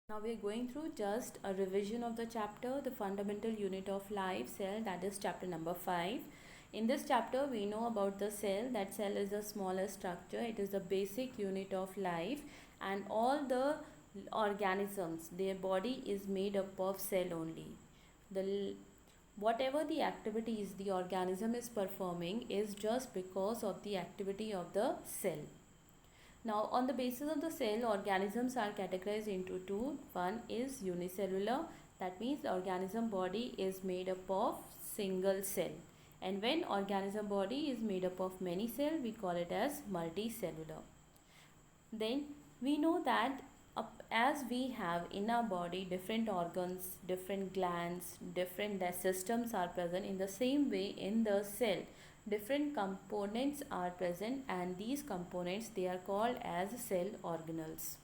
Now we are going through just a revision of the chapter, the fundamental unit of life, cell, that is chapter number 5. In this chapter we know about the cell. That cell is the smallest structure. It is the basic unit of life, and all the organisms, their body is made up of cell only. The whatever the activities the organism is performing is just because of the activity of the cell. Now, on the basis of the cell, organisms are categorized into two. One is unicellular, that means the organism body is made up of single cell. And when organism body is made up of many cells, we call it as multicellular. Then we know that as we have in our body different organs, different glands, different systems are present, in the same way in the cell different components are present, and these components, they are called as cell organelles.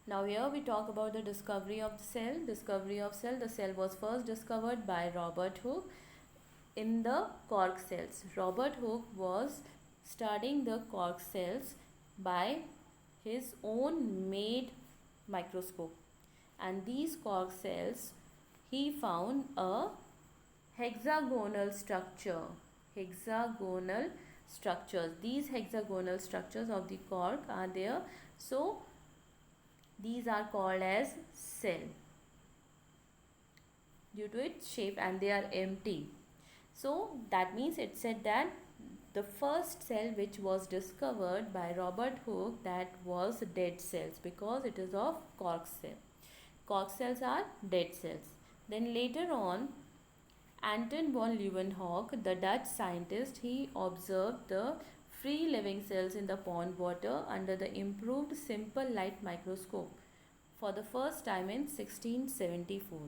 Now here we talk about the discovery of the cell. Discovery of cell. The cell was first discovered by Robert Hooke in the cork cells. Robert Hooke was studying the cork cells by his own made microscope, and these cork cells he found a hexagonal structure. Hexagonal structures. These hexagonal structures of the cork are there. So these are called as cell due to its shape, and they are empty. So that means it said that the first cell which was discovered by Robert Hooke, that was dead cells, because it is of cork cell. Cork cells are dead cells. Then later on, Anton von Leeuwenhoek, the Dutch scientist, he observed the free living cells in the pond water under the improved simple light microscope for the first time in 1674.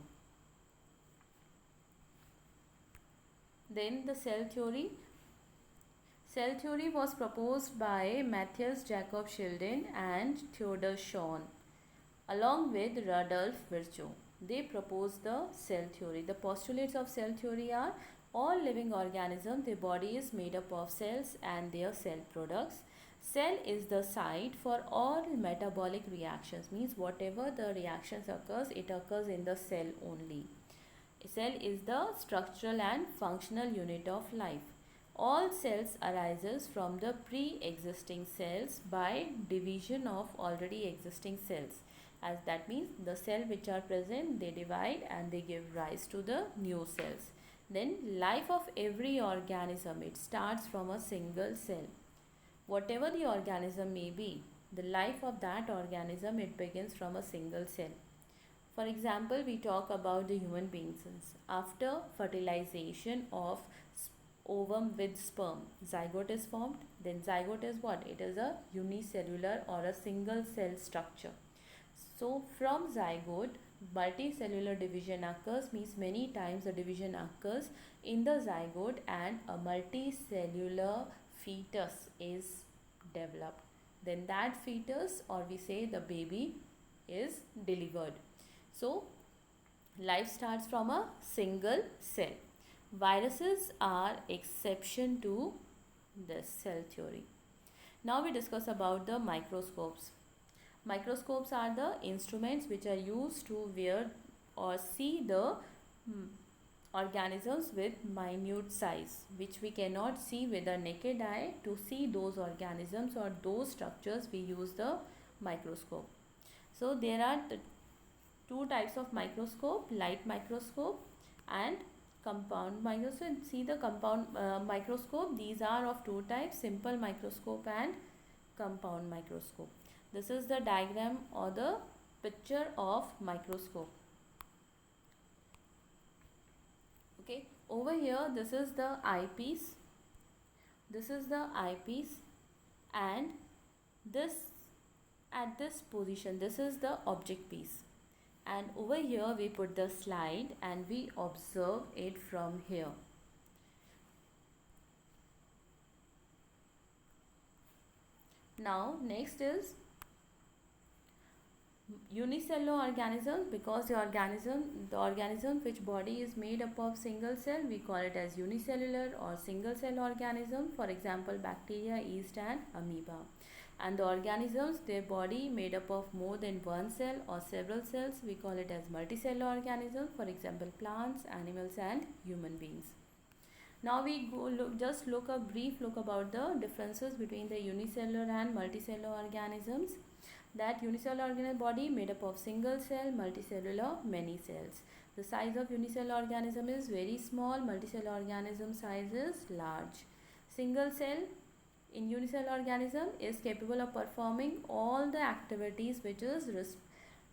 Then the cell theory. Cell theory was proposed by Matthias Jakob Schilden and Theodor Schwann along with Rudolf Virchow. They proposed the cell theory. The postulates of cell theory are: all living organisms, their body is made up of cells and their cell products. Cell is the site for all metabolic reactions, means whatever the reactions occurs, it occurs in the cell only. Cell is the structural and functional unit of life. All cells arises from the pre-existing cells by division of already existing cells. As that means the cell which are present, they divide and they give rise to the new cells. Then life of every organism, it starts from a single cell. Whatever the organism may be, the life of that organism, it begins from a single cell. For example, we talk about the human beings. After fertilization of ovum with sperm, zygote is formed. Then zygote is what? It is a unicellular or a single cell structure. So from zygote, multicellular division occurs, means many times the division occurs in the zygote, and a multicellular fetus is developed. Then that fetus, or we say the baby, is delivered. So life starts from a single cell. Viruses are exception to this cell theory. Now we discuss about the microscopes. Microscopes are the instruments which are used to view or see the organisms with minute size, which we cannot see with the naked eye. To see those organisms or those structures, we use the microscope. So there are two types of microscope: light microscope and compound microscope. See the compound microscope, these are of two types: simple microscope and compound microscope. This is the diagram or the picture of microscope. Okay, over here this is the eyepiece. This is the eyepiece, and this, at this position, this is the object piece. And over here we put the slide and we observe it from here. Now next is unicellular organisms, because the organism which body is made up of single cell, we call it as unicellular or single cell organism. For example, bacteria, yeast and amoeba. And the organisms, their body made up of more than one cell or several cells. We call it as multicellular organisms. For example, plants, animals, and human beings. Now we just look a brief look about the differences between the unicellular and multicellular organisms. That unicellular organism body made up of single cell, multicellular, many cells. The size of unicellular organism is very small, multicellular organism size is large. Single cell in unicellular organism is capable of performing all the activities which is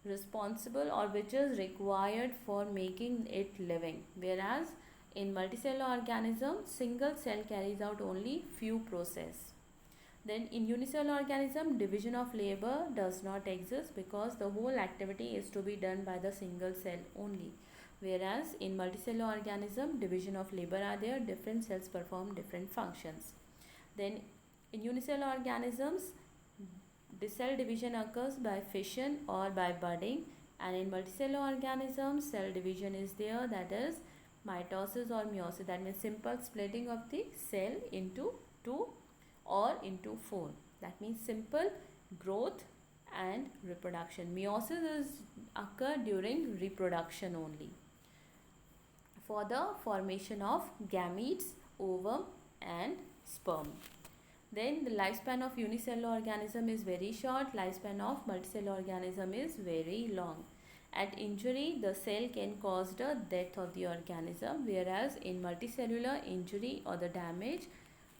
responsible or which is required for making it living, whereas in multicellular organism single cell carries out only few processes. Then in unicellular organism, division of labor does not exist because the whole activity is to be done by the single cell only, whereas in multicellular organism division of labor are there, different cells perform different functions. Then in unicellular organisms, the cell division occurs by fission or by budding, and in multicellular organisms cell division is there, that is mitosis or meiosis, that means simple splitting of the cell into 2 or into 4. That means simple growth and reproduction. Meiosis is occur during reproduction only for the formation of gametes, ovum and sperm. Then the lifespan of unicellular organism is very short, lifespan of multicellular organism is very long. At injury, the cell can cause the death of the organism, whereas in multicellular, injury or the damage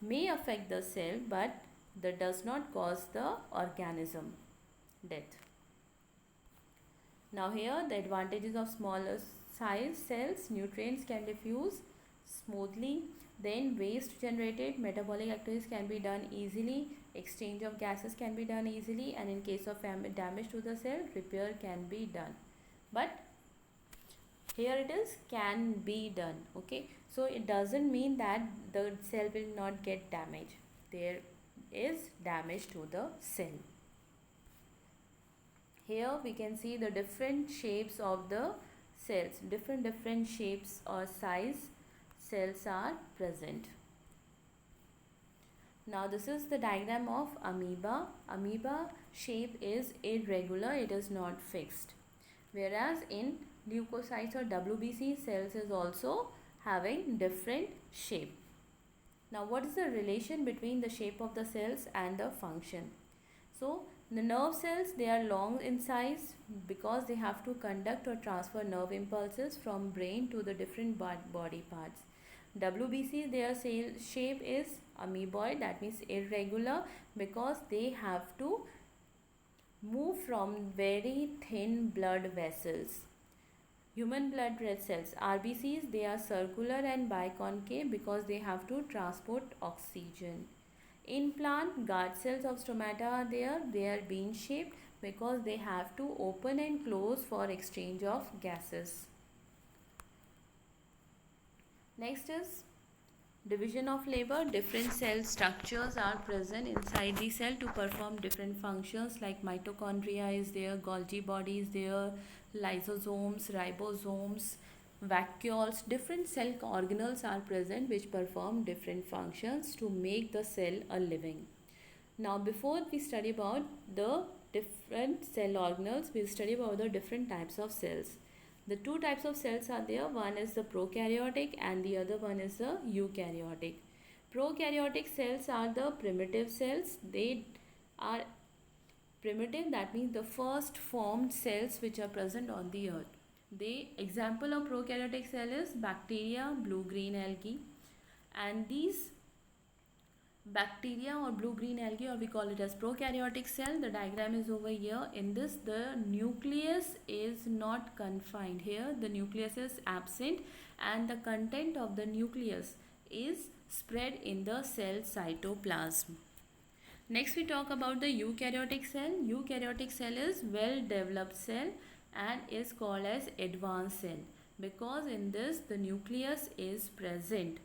may affect the cell but that does not cause the organism death. Now here the advantages of smaller size cells: nutrients can diffuse smoothly, then waste generated, metabolic activities can be done easily, exchange of gases can be done easily, and in case of damage to the cell, repair can be done. But here it is can be done. Okay, so it doesn't mean that the cell will not get damaged. There is damage to the cell. Here we can see the different shapes of the cells, different shapes or size cells are present. Now this is the diagram of amoeba. Amoeba shape is irregular, it is not fixed, whereas in leukocytes or WBC cells is also having different shape. Now what is the relation between the shape of the cells and the function? So the nerve cells, they are long in size because they have to conduct or transfer nerve impulses from brain to the different body parts. WBC, their cell shape is amoeboid, that means irregular, because they have to move from very thin blood vessels. Human blood red cells, RBCs, they are circular and biconcave because they have to transport oxygen. In plant, guard cells of stomata are there. They are bean shaped because they have to open and close for exchange of gases. Next is division of labor. Different cell structures are present inside the cell to perform different functions, like mitochondria is there, Golgi body is there, lysosomes, ribosomes, vacuoles. Different cell organelles are present which perform different functions to make the cell a living. Now before we study about the different cell organelles, we will study about the different types of cells. The two types of cells are there. One is the prokaryotic and the other one is the eukaryotic. Prokaryotic cells are the primitive cells. They are primitive, that means the first formed cells which are present on the earth. The example of prokaryotic cell is bacteria, blue-green algae, and these bacteria or blue-green algae, or we call it as prokaryotic cell. The diagram is over here. In this, the nucleus is not confined. Here the nucleus is absent and the content of the nucleus is spread in the cell cytoplasm. Next we talk about the eukaryotic cell. Eukaryotic cell is well developed cell and is called as advanced cell because in this the nucleus is present.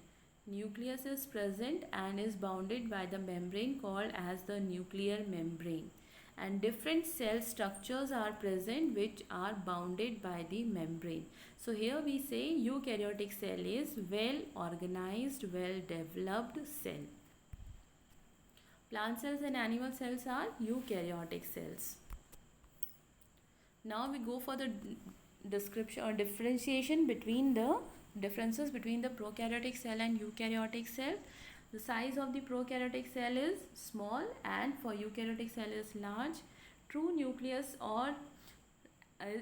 Nucleus is present and is bounded by the membrane called as the nuclear membrane, and different cell structures are present which are bounded by the membrane. So here we say eukaryotic cell is well organized, well developed cell. Plant cells and animal cells are eukaryotic cells. Now we go for the description or differentiation between the differences between the prokaryotic cell and eukaryotic cell. The size of the prokaryotic cell is small and for eukaryotic cell is large. True nucleus or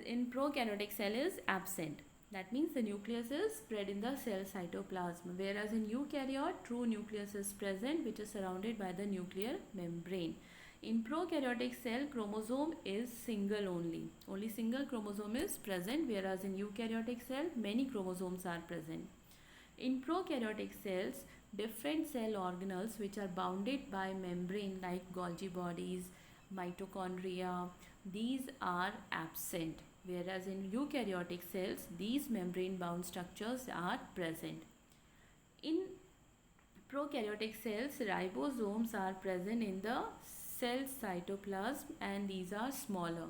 in prokaryotic cell is absent. That means the nucleus is spread in the cell cytoplasm, whereas in eukaryote true nucleus is present, which is surrounded by the nuclear membrane. In prokaryotic cell, chromosome is single only. Only single chromosome is present, whereas in eukaryotic cell, many chromosomes are present. In prokaryotic cells, different cell organelles which are bounded by membrane like Golgi bodies, mitochondria, these are absent. Whereas in eukaryotic cells, these membrane bound structures are present. In prokaryotic cells, ribosomes are present in the cell cytoplasm and these are smaller.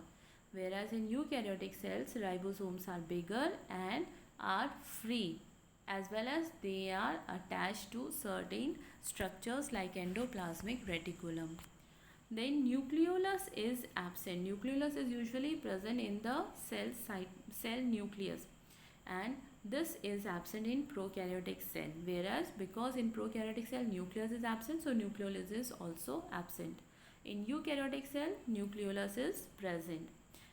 Whereas in eukaryotic cells, ribosomes are bigger and are free, as well as they are attached to certain structures like endoplasmic reticulum. Then nucleolus is absent. Nucleolus is usually present in the cell nucleus, and this is absent in prokaryotic cell, whereas because in prokaryotic cell nucleus is absent, so nucleolus is also absent. In eukaryotic cell, nucleolus is present.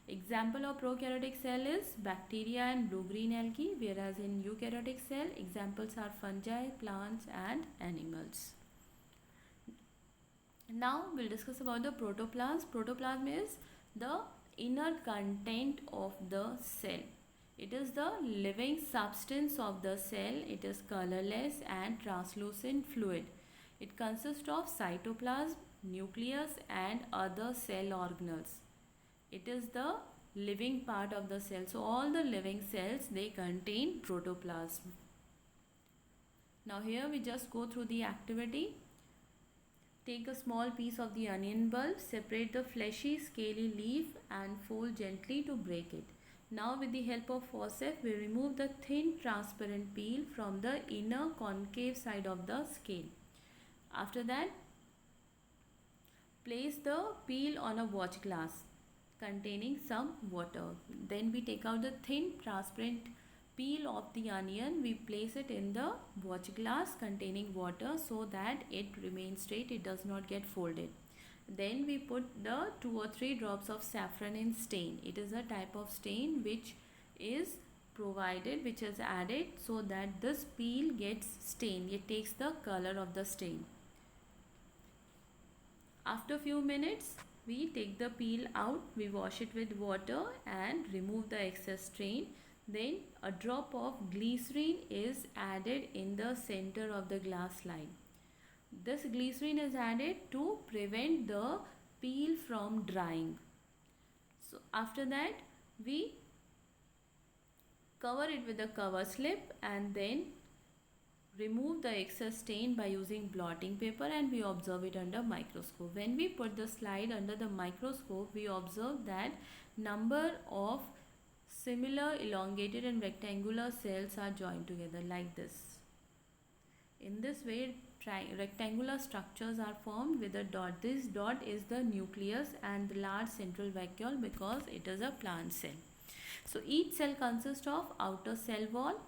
Example of prokaryotic cell is bacteria and blue-green algae, whereas in eukaryotic cell, examples are fungi, plants and animals. Now we'll discuss about the protoplasm. Protoplasm is the inner content of the cell. It is the living substance of the cell. It is colorless and translucent fluid. It consists of cytoplasm, nucleus and other cell organelles. It is the living part of the cell. So all the living cells, they contain protoplasm. Now here we just go through the activity. Take a small piece of the onion bulb, separate the fleshy scaly leaf and fold gently to break it. Now with the help of forceps, we remove the thin transparent peel from the inner concave side of the scale. After that, place the peel on a watch glass containing some water. Then we take out the thin transparent peel of the onion. We place it in the watch glass containing water so that it remains straight, it does not get folded. Then we put the 2 or 3 drops of saffron in stain. It is a type of stain which is provided, which is added so that this peel gets stained. It takes the color of the stain. After few minutes, we take the peel out, we wash it with water and remove the excess stain. Then a drop of glycerin is added in the center of the glass slide. This glycerin is added to prevent the peel from drying. So after that, we cover it with a cover slip and then remove the excess stain by using blotting paper and we observe it under microscope. When we put the slide under the microscope, we observe that number of similar elongated and rectangular cells are joined together like this. In this way, rectangular structures are formed with a dot. This dot is the nucleus and the large central vacuole because it is a plant cell. So each cell consists of outer cell wall,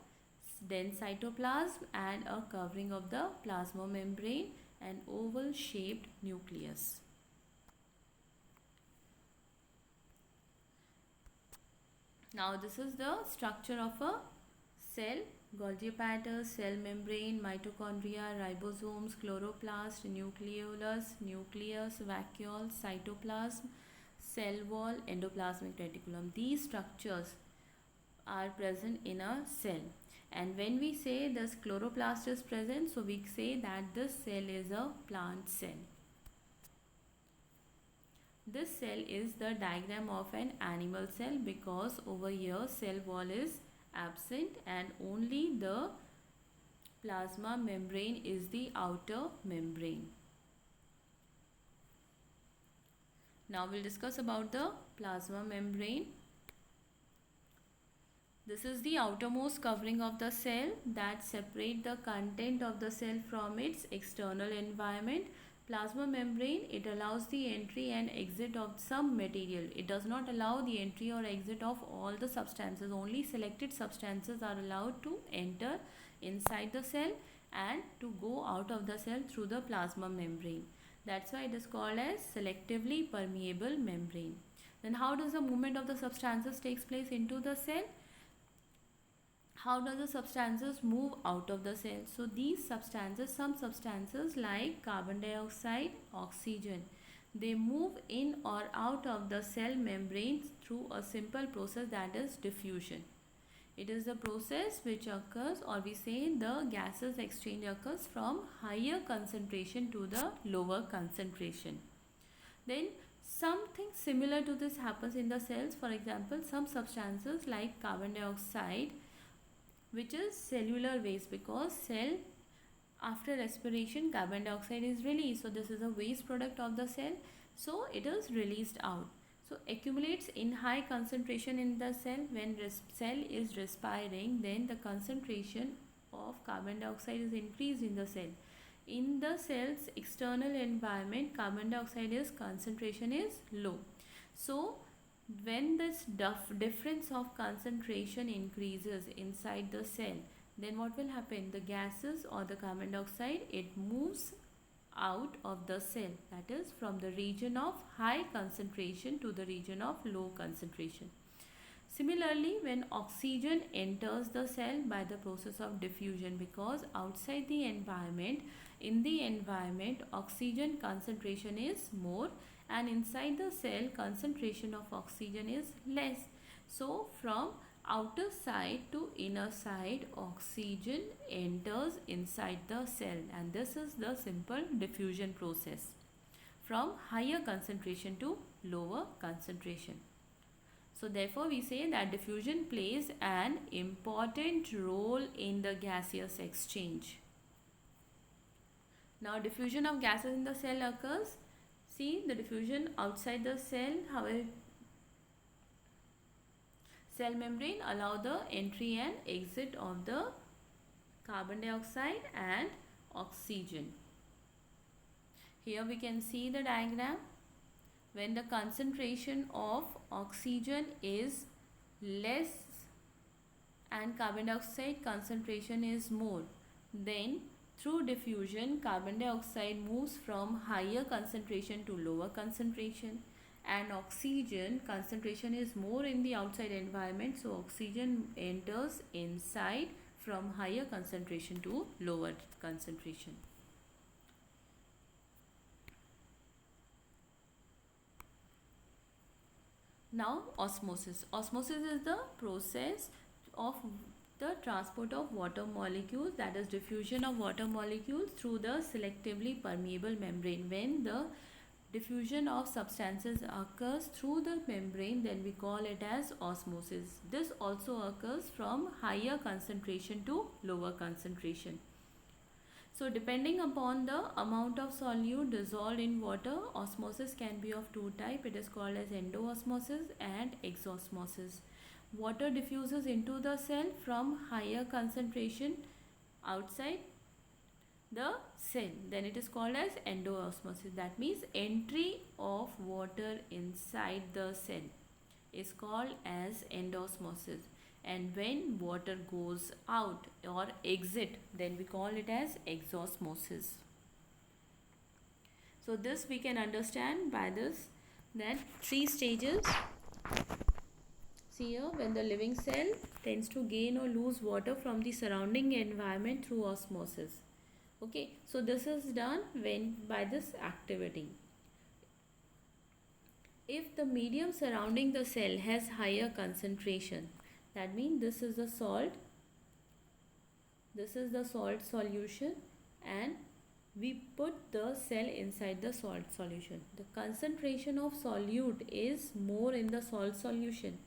dense cytoplasm and a covering of the plasma membrane and oval shaped nucleus. Now this is the structure of a cell: Golgi apparatus, cell membrane, mitochondria, ribosomes, chloroplast, nucleolus, nucleus, vacuole, cytoplasm, cell wall, endoplasmic reticulum. These structures are present in a cell. And when we say this chloroplast is present, so we say that this cell is a plant cell. This cell is the diagram of an animal cell because over here cell wall is absent and only the plasma membrane is the outer membrane. Now we'll discuss about the plasma membrane. This is the outermost covering of the cell that separate the content of the cell from its external environment. Plasma membrane, it allows the entry and exit of some material. It does not allow the entry or exit of all the substances. Only selected substances are allowed to enter inside the cell and to go out of the cell through the plasma membrane. That's why it is called as selectively permeable membrane. Then how does the movement of the substances takes place into the cell? How does the substances move out of the cell? So these substances, some substances like carbon dioxide, oxygen, they move in or out of the cell membranes through a simple process, that is diffusion. It is the process which occurs, or we say the gases exchange occurs from higher concentration to the lower concentration. Then something similar to this happens in the cells. For example, some substances like carbon dioxide, which is cellular waste, because cell after respiration carbon dioxide is released, so this is a waste product of the cell, so it is released out. So accumulates in high concentration in the cell. When cell is respiring, then the concentration of carbon dioxide is increased in the cell. In the cell's external environment, carbon dioxide is concentration is low. So when this difference of concentration increases inside the cell, then what will happen? The gases or the carbon dioxide, it moves out of the cell, that is from the region of high concentration to the region of low concentration. Similarly, when oxygen enters the cell by the process of diffusion, because outside the environment, in the environment oxygen concentration is more and inside the cell concentration of oxygen is less. So from outer side to inner side, oxygen enters inside the cell, and this is the simple diffusion process from higher concentration to lower concentration. So therefore we say that diffusion plays an important role in the gaseous exchange. Now diffusion of gases in the cell occurs. See the diffusion outside the cell, how a cell membrane allow the entry and exit of the carbon dioxide and oxygen. Here we can see the diagram. When the concentration of oxygen is less and carbon dioxide concentration is more, then through diffusion carbon dioxide moves from higher concentration to lower concentration, and oxygen concentration is more in the outside environment, so oxygen enters inside from higher concentration to lower concentration. Now osmosis. Osmosis is the process of the transport of water molecules, that is diffusion of water molecules through the selectively permeable membrane. When the diffusion of substances occurs through the membrane, then we call it as osmosis. This also occurs from higher concentration to lower concentration. So depending upon the amount of solute dissolved in water, osmosis can be of two types. It is called as endoosmosis and exosmosis. Water diffuses into the cell from higher concentration outside the cell, then it is called as endoosmosis. That means entry of water inside the cell is called as endosmosis, and when water goes out or exit, then we call it as exosmosis. So this we can understand by this, that three stages. See here, when the living cell tends to gain or lose water from the surrounding environment through osmosis. Okay, so this is done when by this activity. If the medium surrounding the cell has higher concentration, that means this is the salt, this is the salt solution, and we put the cell inside the salt solution. The concentration of solute is more in the salt solution.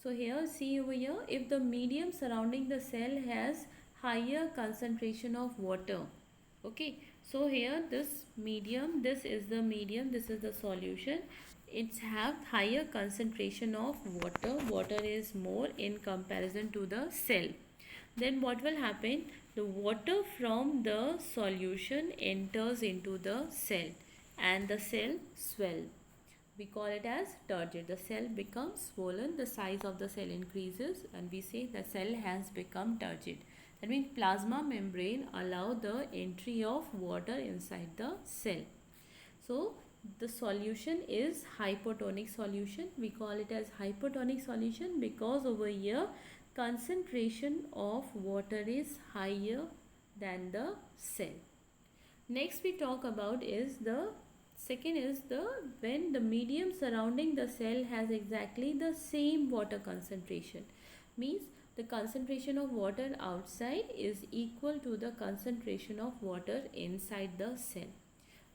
So here, see over here, if the medium surrounding the cell has higher concentration of water, okay, so here this medium, this is the medium, this is the solution, it's have higher concentration of water, water is more in comparison to the cell. then what will happen? The water from the solution enters into the cell and the cell swell. We call it as turgid. The cell becomes swollen, the size of the cell increases, and we say the cell has become turgid. That means plasma membrane allow the entry of water inside the cell. So the solution is hypotonic solution. We call it as hypotonic solution because over here concentration of water is higher than the cell. Next we talk about is the second is the when the medium surrounding the cell has exactly the same water concentration, means the concentration of water outside is equal to the concentration of water inside the cell.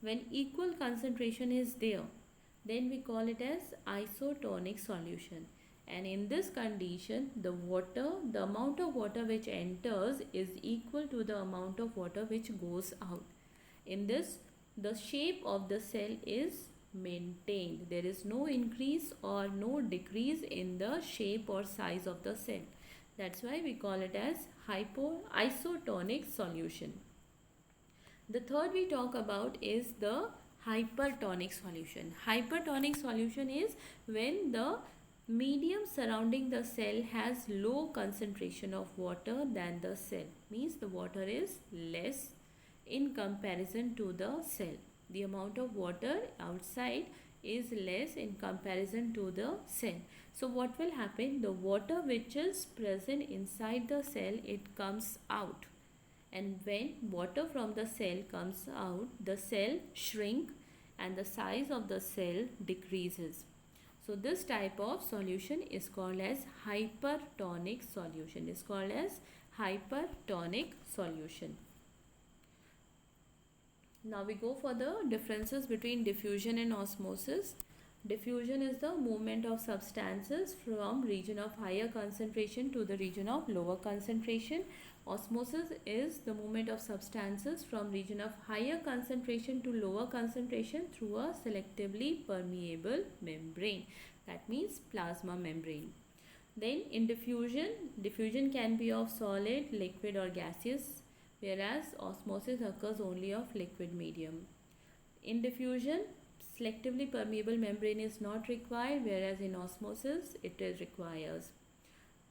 When equal concentration is there, then we call it as isotonic solution. And in this condition, the amount of water which enters is equal to the amount of water which goes out. In this, the shape of the cell is maintained. There is no increase or no decrease in the shape or size of the cell. That's why we call it as isotonic solution. The third we talk about is the hypertonic solution. Hypertonic solution is when the medium surrounding the cell has low concentration of water than the cell. Means the water is less in comparison to the cell. The amount of water outside is less in comparison to the cell. So what will happen? The water which is present inside the cell, it comes out. And when water from the cell comes out, the cell shrink and the size of the cell decreases. So this type of solution is called as hypertonic solution. Is called as hypertonic solution. Now we go for the differences between diffusion and osmosis. Diffusion is the movement of substances from region of higher concentration to the region of lower concentration. Osmosis is the movement of substances from region of higher concentration to lower concentration through a selectively permeable membrane. That means plasma membrane. Then in diffusion, diffusion can be of solid, liquid or gaseous, whereas osmosis occurs only of liquid medium. In diffusion, selectively permeable membrane is not required, whereas in osmosis it is requires.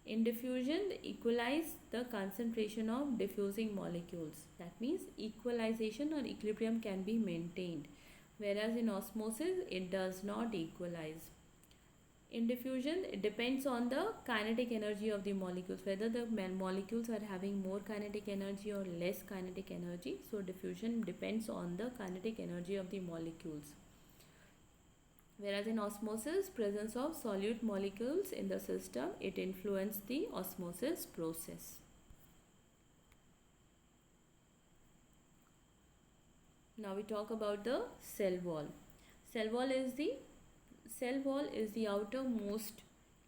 In diffusion, equalize the concentration of diffusing molecules. That means equalization or equilibrium can be maintained, whereas in osmosis it does not equalize. In diffusion, it depends on the kinetic energy of the molecules, whether the molecules are having more kinetic energy or less kinetic energy. So diffusion depends on the kinetic energy of the molecules. Whereas in osmosis, presence of solute molecules in the system, it influences the osmosis process. Now we talk about the cell wall. Cell wall is the outermost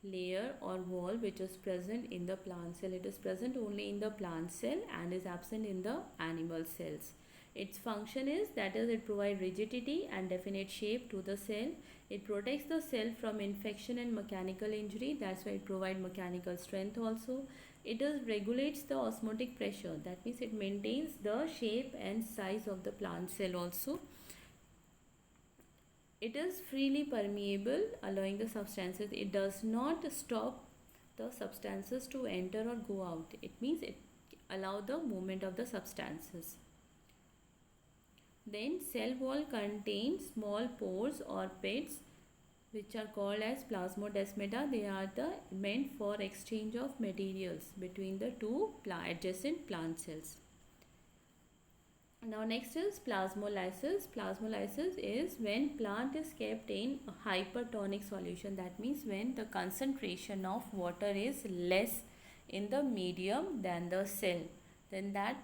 layer or wall which is present in the plant cell. It is present only in the plant cell and is absent in the animal cells. Its function is it provides rigidity and definite shape to the cell. It protects the cell from infection and mechanical injury. That's why it provides mechanical strength also. It regulates the osmotic pressure. That means it maintains the shape and size of the plant cell also. It is freely permeable, allowing the substances. It does not stop the substances to enter or go out. It means it allows the movement of the substances. Then cell wall contains small pores or pits which are called as plasmodesmata. They are meant for exchange of materials between the two adjacent plant cells. Now next is plasmolysis. Plasmolysis is when plant is kept in a hypertonic solution. That means when the concentration of water is less in the medium than the cell, then that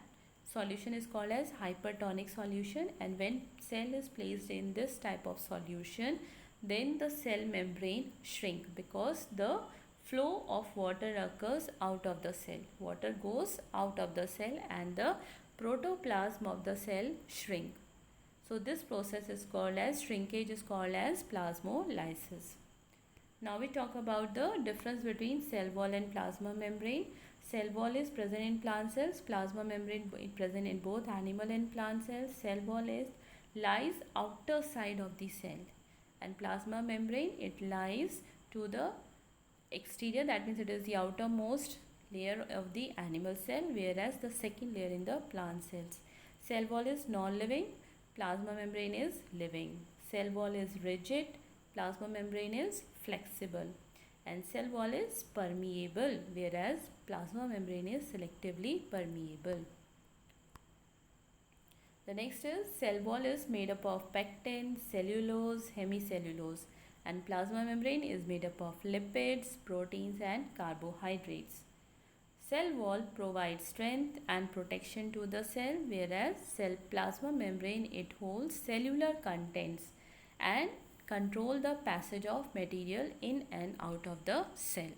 solution is called as hypertonic solution. And when cell is placed in this type of solution, then the cell membrane shrink because the flow of water occurs out of the cell. Water goes out of the cell and the protoplasm of the cell shrink. So this process is called as shrinkage, is called as plasmolysis. Now we talk about the difference between cell wall and plasma membrane. Cell wall is present in plant cells. Plasma membrane is present in both animal and plant cells. Cell wall lies outer side of the cell, and plasma membrane, it lies to the exterior. That means it is the outermost layer of the animal cell, whereas the second layer in the plant cells. Cell wall is non-living. Plasma membrane is living. Cell wall is rigid. Plasma membrane is flexible, and cell wall is permeable, whereas plasma membrane is selectively permeable. The next is cell wall is made up of pectin, cellulose, hemicellulose, and plasma membrane is made up of lipids, proteins and carbohydrates. Cell wall provides strength and protection to the cell, whereas cell plasma membrane, it holds cellular contents and control the passage of material in and out of the cell.